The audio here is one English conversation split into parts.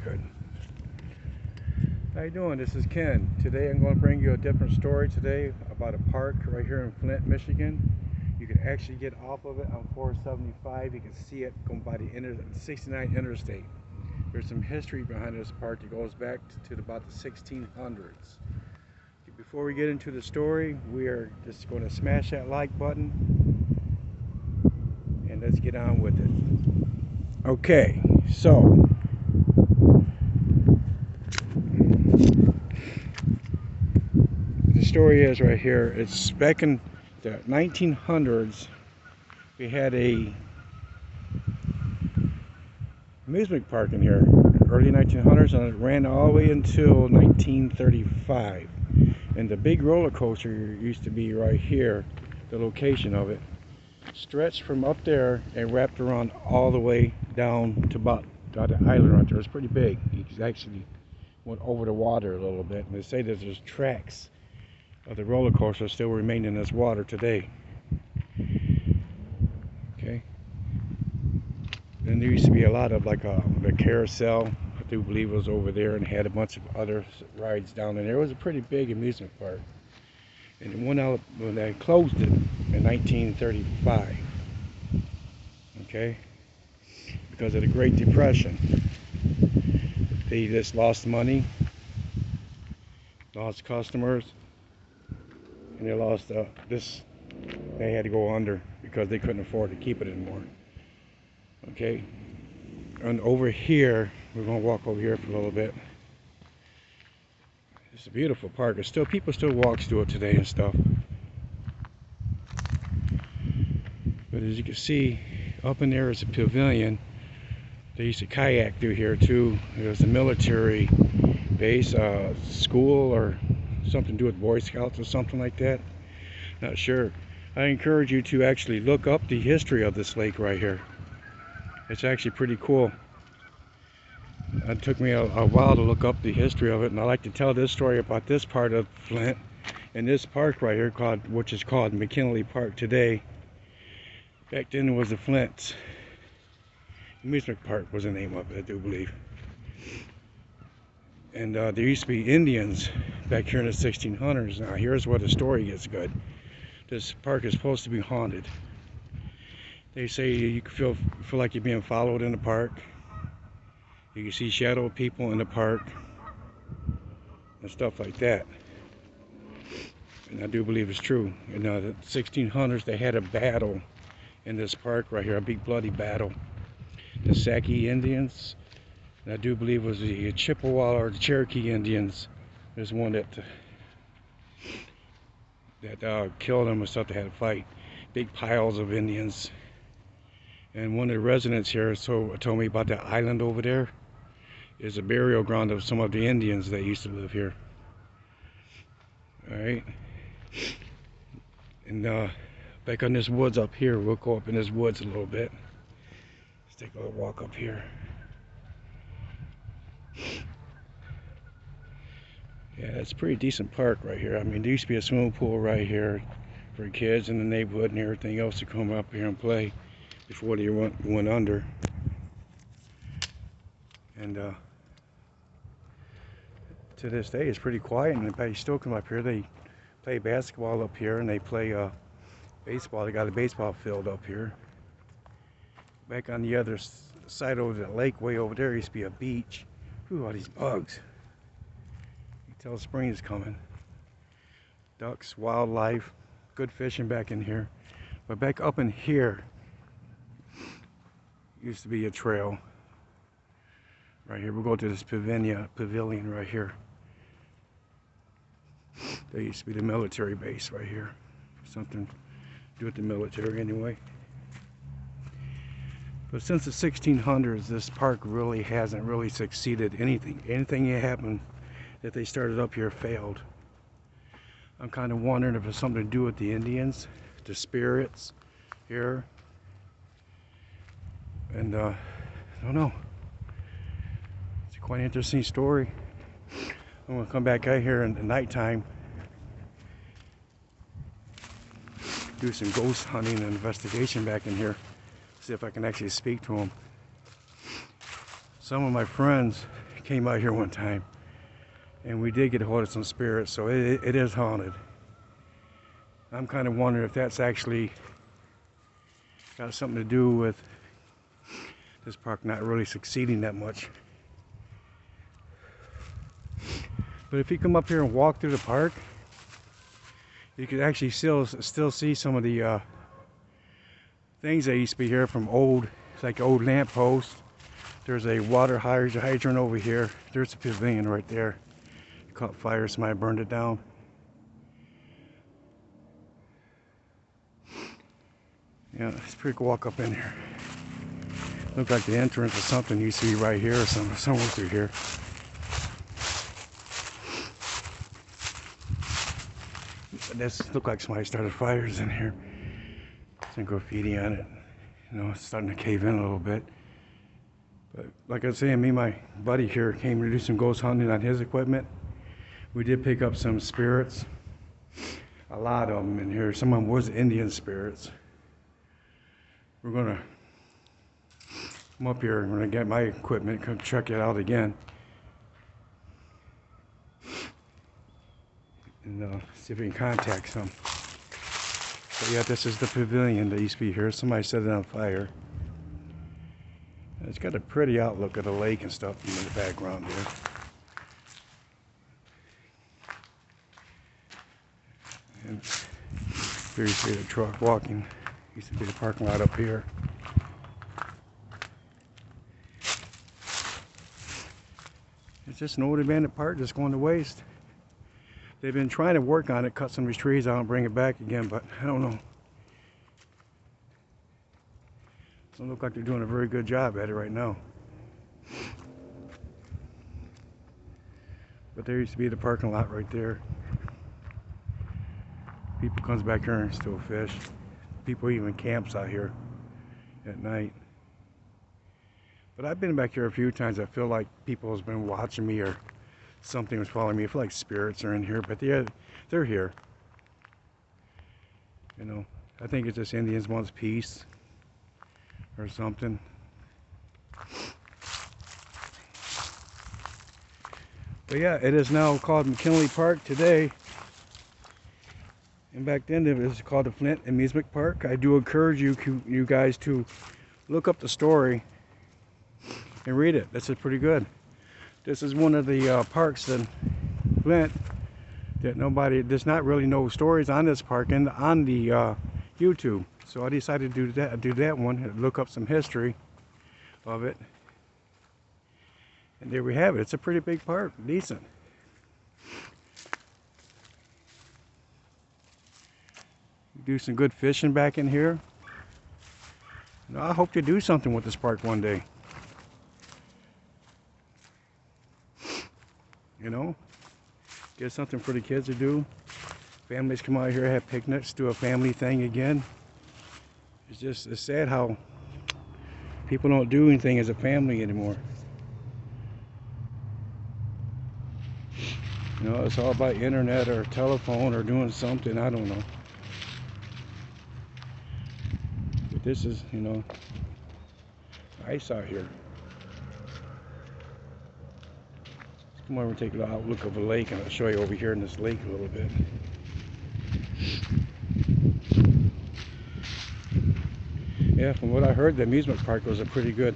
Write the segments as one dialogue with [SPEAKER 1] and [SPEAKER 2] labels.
[SPEAKER 1] Good. How you doing? This is Ken. Today I'm going to bring you a different story today about a park right here in Flint, Michigan. You can actually get off of it on 475. You can see it going by the 69 interstate. There's some history behind this park that goes back to about the 1600s. Before we get into the story, we are just going to smash that like button and let's get on with it. Okay, so the story is right here. It's back in the 1900s. We had a amusement park in here, early 1900s, and it ran all the way until 1935. And the big roller coaster used to be right here, the location of it, stretched from up there and wrapped around all the way down to about the island right there. It's pretty big. It actually went over the water a little bit, and they say that there's tracks of the roller coaster still remain in this water today. Okay. And there used to be a lot of the carousel, I do believe it was over there, and had a bunch of other rides down in there. It was a pretty big amusement park. And when they closed it in 1935, okay, because of the Great Depression. They just lost money, lost customers, and they lost they had to go under because they couldn't afford to keep it anymore. Okay, and over here, we're going to walk over here for a little bit. It's a beautiful park. People still walk through it today and stuff. But as you can see, up in there is a pavilion. They used to kayak through here too. It was a military base, school, or something to do with Boy Scouts or something like that. Not sure. I encourage you to actually look up the history of this lake right here. It's actually pretty cool. It took me a while to look up the history of it, and I like to tell this story about this part of Flint and this park right here, which is called McKinley Park today. Back then it was the Flint amusement park was the name of it, I do believe. And there used to be Indians back here in the 1600s. Now here's where the story gets good. This park is supposed to be haunted. They say you can feel like you're being followed in the park. You can see shadow people in the park and stuff like that. And I do believe it's true. In the 1600s, they had a battle in this park right here, a big bloody battle. The Sac-E Indians, and I do believe it was the Chippewa or the Cherokee Indians. There's one that killed them and stuff. They had a fight. Big piles of Indians. And one of the residents here told me about that island over there is a burial ground of some of the Indians that used to live here. Alright. And back on this woods up here, we'll go up in this woods a little bit. Let's take a little walk up here. Yeah, it's a pretty decent park right here. I mean, there used to be a swimming pool right here for kids in the neighborhood and everything else to come up here and play before they went under. And to this day it's pretty quiet, and they still come up here. They play basketball up here, and they play baseball. They got a baseball field up here. Back on the other side over the lake, way over there, used to be a beach. Ooh, all these bugs. You can tell spring is coming. Ducks, wildlife, good fishing back in here. But back up in here used to be a trail. Right here, we'll go to this pavilion right here. There used to be the military base right here. Something to do with the military anyway. But since the 1600s, this park really hasn't really succeeded anything. Anything that happened that they started up here failed. I'm kind of wondering if it's something to do with the Indians, the spirits here. And I don't know. It's a quite interesting story. I'm going to come back out here in the nighttime, do some ghost hunting and investigation back in here, see if I can actually speak to them. Some of my friends came out here one time, and we did get a hold of some spirits, so it is haunted. I'm kind of wondering if that's actually got something to do with this park not really succeeding that much. But if you come up here and walk through the park, you could actually still see some of the things that used to be here from old, it's like old lamp posts. There's a water hydrant over here. There's a pavilion right there. It caught fire, somebody burned it down. Yeah, it's pretty cool walk up in here. Looked like the entrance or something used to be right here or somewhere through here. This looked like somebody started fires in here. Some graffiti on it. You know, it's starting to cave in a little bit. But like I was saying, me and my buddy here came to do some ghost hunting on his equipment. We did pick up some spirits. A lot of them in here. Some of them was Indian spirits. We're gonna come up here and we're gonna get my equipment, come check it out again. And see if we can contact some. But yeah, this is the pavilion that used to be here. Somebody set it on fire. It's got a pretty outlook of the lake and stuff in the background there. And here you see the truck walking. Used to be the parking lot up here. It's just an old abandoned park just going to waste. They've been trying to work on it, cut some of these trees out and bring it back again, but I don't know. Doesn't look like they're doing a very good job at it right now. But there used to be the parking lot right there. People comes back here and still fish. People even camps out here at night. But I've been back here a few times. I feel like people has been watching me or something was following me. I feel like spirits are in here, but they're here. You know, I think it's just Indians wants peace or something. But yeah, it is now called McKinley Park today. And back then it was called the Flint Amusement Park. I do encourage you guys to look up the story and read it. This is pretty good. This is one of the parks in Flint that there's not really no stories on this park and on the YouTube. So I decided to do that one and look up some history of it. And there we have it. It's a pretty big park, decent. Do some good fishing back in here. And I hope to do something with this park one day. You know, get something for the kids to do. Families come out here, have picnics, do a family thing again. It's sad how people don't do anything as a family anymore. You know, it's all about internet or telephone or doing something, I don't know. But this is, you know, nice out here. Come over and take a look of a lake, and I'll show you over here in this lake a little bit. Yeah, from what I heard, the amusement park was a pretty good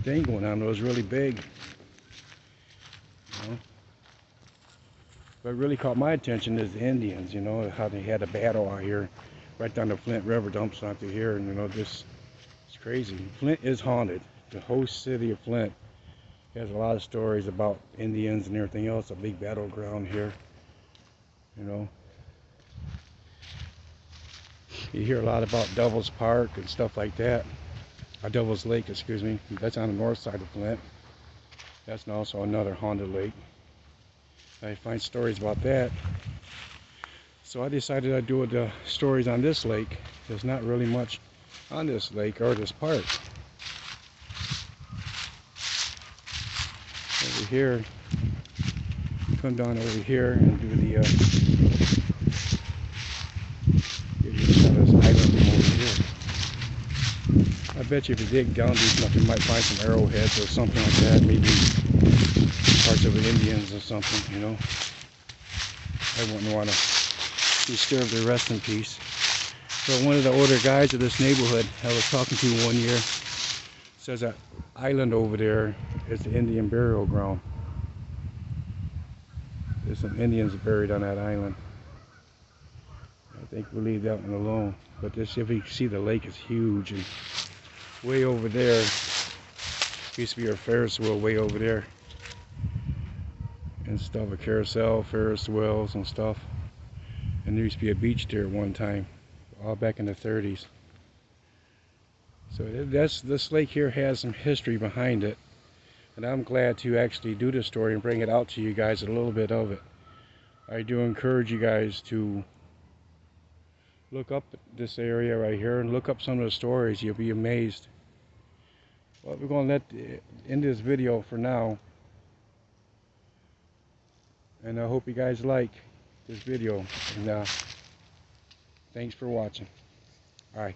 [SPEAKER 1] thing going on. It was really big. You know? What really caught my attention is the Indians, you know, how they had a battle out here, right down the Flint River, dumps out through here, and you know, it's crazy. Flint is haunted. The whole city of Flint has a lot of stories about Indians and everything else, a big battleground here, you know. You hear a lot about Devil's Park and stuff like that. Devil's Lake, excuse me. That's on the north side of Flint. That's also another haunted lake. I find stories about that. So I decided I'd do the stories on this lake. There's not really much on this lake or this park. Over here, come down over here and do the give you this island over here. bet you if you dig down deep enough, you might find some arrowheads or something like that. Maybe parts of the Indians or something, you know. I wouldn't want to disturb their rest in peace. But one of the older guys of this neighborhood I was talking to one year says that island over there is the Indian burial ground. There's some Indians buried on that island. I think we'll leave that one alone. But this, if you see, the lake is huge, and way over there used to be a Ferris wheel way over there and stuff, a carousel, Ferris wheels and stuff. And there used to be a beach there at one time, all back in the 30s. So this lake here has some history behind it, and I'm glad to actually do this story and bring it out to you guys, a little bit of it. I do encourage you guys to look up this area right here and look up some of the stories. You'll be amazed. Well, we're going to end this video for now, and I hope you guys like this video, and thanks for watching. All right.